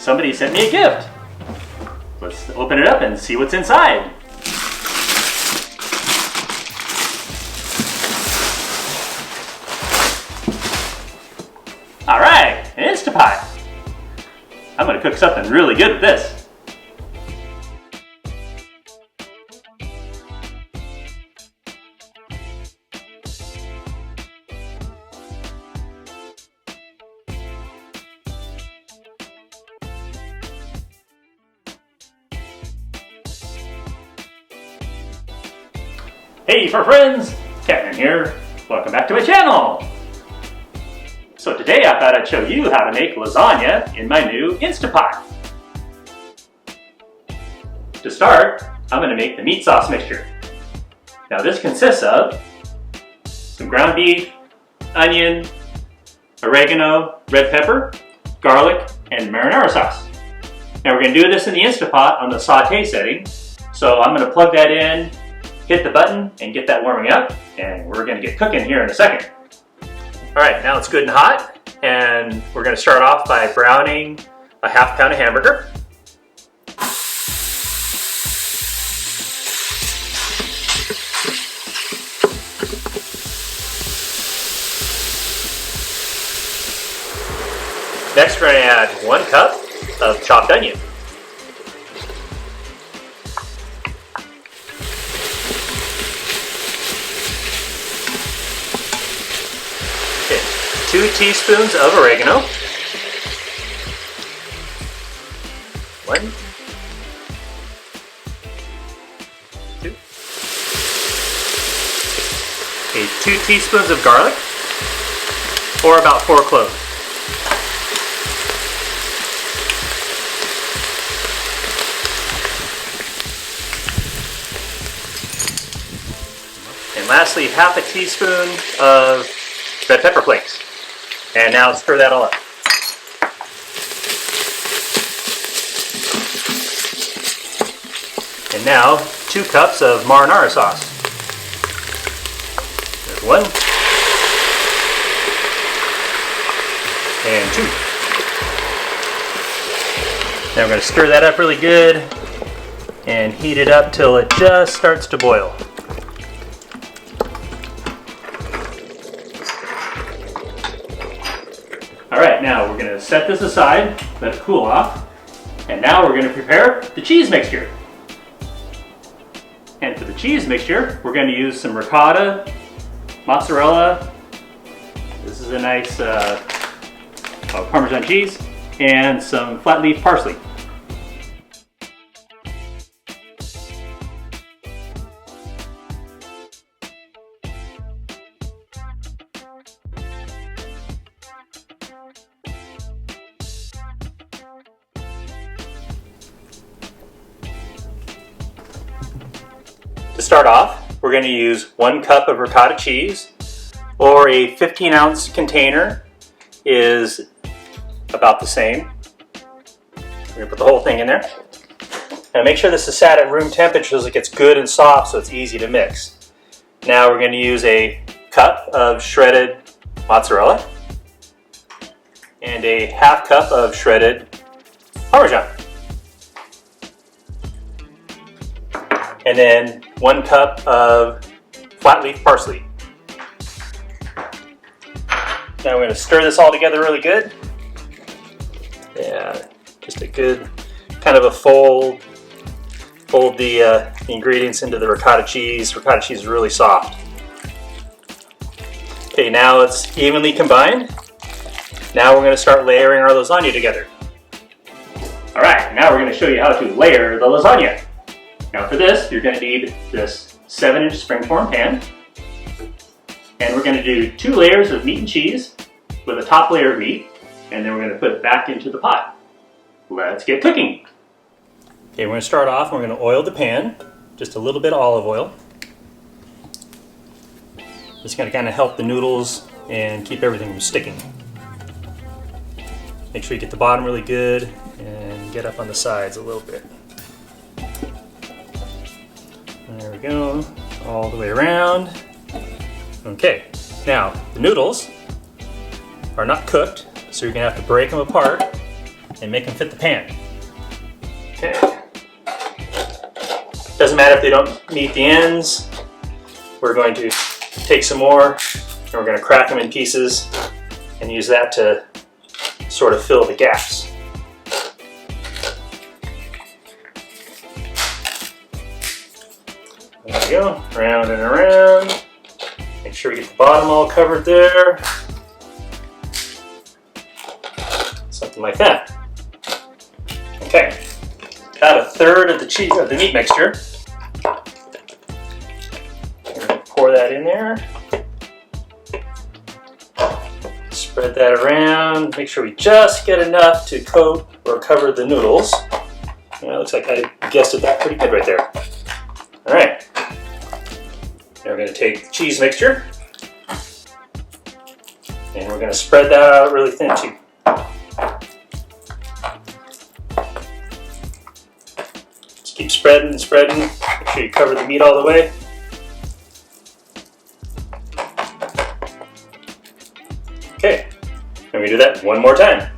somebody sent me a gift. Let's open it up and see what's inside. All right, an Instapot. I'm gonna cook something really good with this. Hey for friends, Catman here. Welcome back to my channel. So today I thought I'd show you how to make lasagna in my new Instapot. To start, I'm going to make the meat sauce mixture. Now this consists of some ground beef, onion, oregano, red pepper, garlic, and marinara sauce. Now we're going to do this in the Instapot on the saute setting. So I'm going to plug that in, hit the button, and get that warming up, and we're going to get cooking here in a second. Alright, now it's good and hot, and we're going to start off by browning a ½ pound of hamburger. Next we're going to add 1 cup of chopped onion. Okay, 2 teaspoons of oregano. 1, 2. Okay, 2 teaspoons of garlic, or about 4 cloves. And lastly, ½ a teaspoon of red pepper flakes. And now stir that all up. And now 2 cups of marinara sauce. There's 1. And 2. Now we're going to stir that up really good and heat it up till it just starts to boil. Alright, now we're going to set this aside, let it cool off, and now we're going to prepare the cheese mixture. And for the cheese mixture, we're going to use some ricotta, mozzarella, this is a nice Parmesan cheese, and some flat leaf parsley. To start off, we're going to use 1 cup of ricotta cheese, or a 15-ounce container is about the same. We're going to put the whole thing in there. Now make sure this is set at room temperature so it gets good and soft so it's easy to mix. Now we're going to use a cup of shredded mozzarella and a ½ cup of shredded Parmesan. And then 1 cup of flat leaf parsley. Now we're going to stir this all together really good. Yeah, just a good kind of a fold the ingredients into the ricotta cheese. Ricotta cheese is really soft. Okay, now it's evenly combined. Now we're going to start layering our lasagna together. Alright, now we're going to show you how to layer the lasagna. Now for this, you're going to need this 7-inch springform pan. And we're going to do 2 layers of meat and cheese with a top layer of meat. And then we're going to put it back into the pot. Let's get cooking. Okay, we're going to start off and we're going to oil the pan. Just a little bit of olive oil. Just going to kind of help the noodles and keep everything from sticking. Make sure you get the bottom really good and get up on the sides a little bit. There we go, all the way around. Okay, now the noodles are not cooked, so you're gonna have to break them apart and make them fit the pan. Okay. Doesn't matter if they don't meet the ends. We're going to take some more and we're going to crack them in pieces and use that to sort of fill the gaps. There we go, round and around. Make sure we get the bottom all covered there. Something like that. Okay, about a third of the meat mixture. We're going to pour that in there. Spread that around. Make sure we just get enough to coat or cover the noodles. It looks like I guessed at that pretty good right there. All right. Now we're going to take the cheese mixture and we're going to spread that out really thin too. Just keep spreading and spreading. Make sure you cover the meat all the way. Okay, and we do that one more time.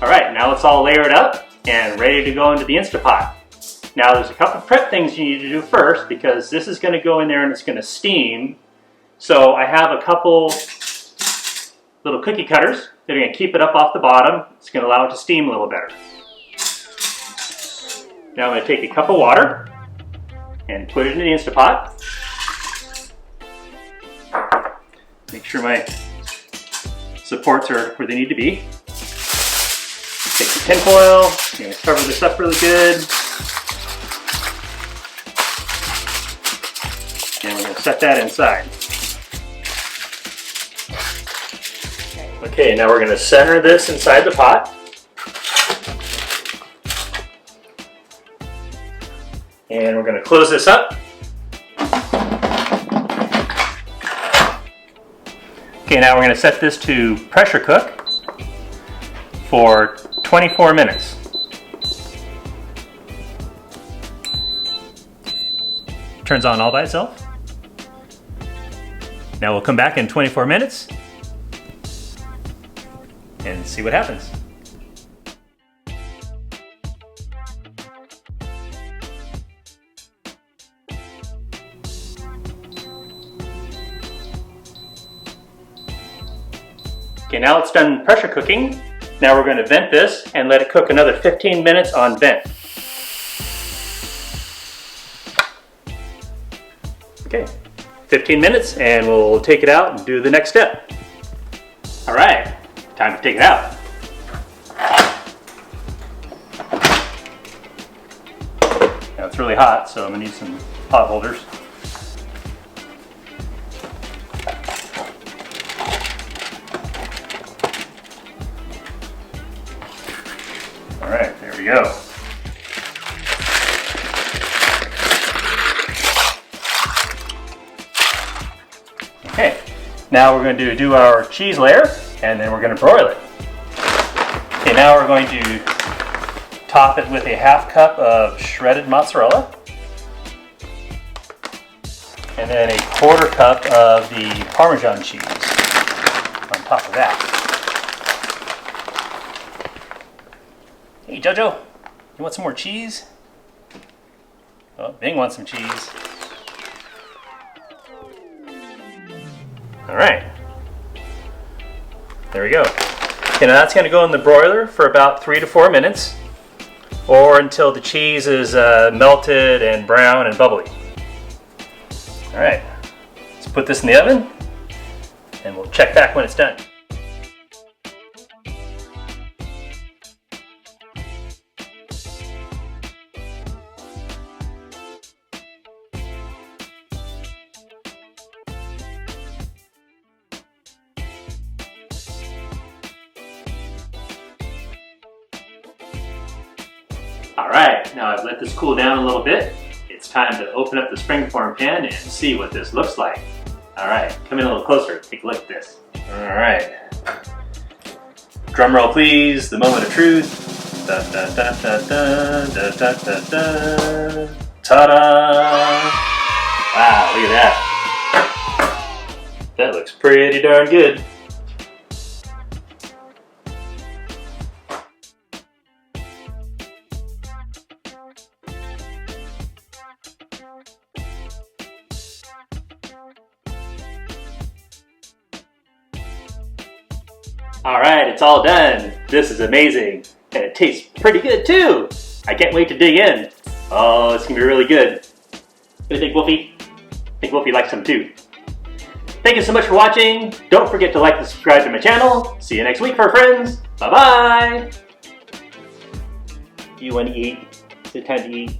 All right, now it's all layered up and ready to go into the Instapot. Now there's a couple prep things you need to do first because this is going to go in there and it's going to steam. So I have a couple little cookie cutters that are going to keep it up off the bottom. It's going to allow it to steam a little better. Now I'm going to take a cup of water and put it in the Instapot. Make sure my supports are where they need to be. Take some tin foil, I'm going to cover this up really good. And we're going to set that inside. Okay, now we're going to center this inside the pot. And we're going to close this up. Okay, now we're going to set this to pressure cook for 24 minutes. Turns on all by itself. Now we'll come back in 24 minutes and see what happens. Okay, now it's done pressure cooking. Now we're going to vent this and let it cook another 15 minutes on vent. Okay, 15 minutes and we'll take it out and do the next step. All right, time to take it out. Now it's really hot, so I'm going to need some pot holders. All right, there we go. Okay, now we're going to do our cheese layer and then we're going to broil it. Okay, now we're going to top it with a ½ cup of shredded mozzarella and then a ¼ cup of the Parmesan cheese on top of that. Hey Jojo, you want some more cheese? Oh, Bing wants some cheese. All right, there we go. Okay, now that's going to go in the broiler for about 3 to 4 minutes or until the cheese is melted and brown and bubbly. All right, let's put this in the oven and we'll check back when it's done. Alright, now I've let this cool down a little bit. It's time to open up the springform pan and see what this looks like. Alright, come in a little closer, take a look at this. Alright. Drum roll please, the moment of truth. Da, da, da, da, da, da, da, da, da. Ta-da! Wow, look at that. That looks pretty darn good. Alright, it's all done. This is amazing. And it tastes pretty good too. I can't wait to dig in. Oh, it's gonna be really good. What do you think, Wolfie? I think Wolfie likes some too. Thank you so much for watching. Don't forget to like and subscribe to my channel. See you next week, for friends. Bye-bye. Do you want to eat? Is it time to eat?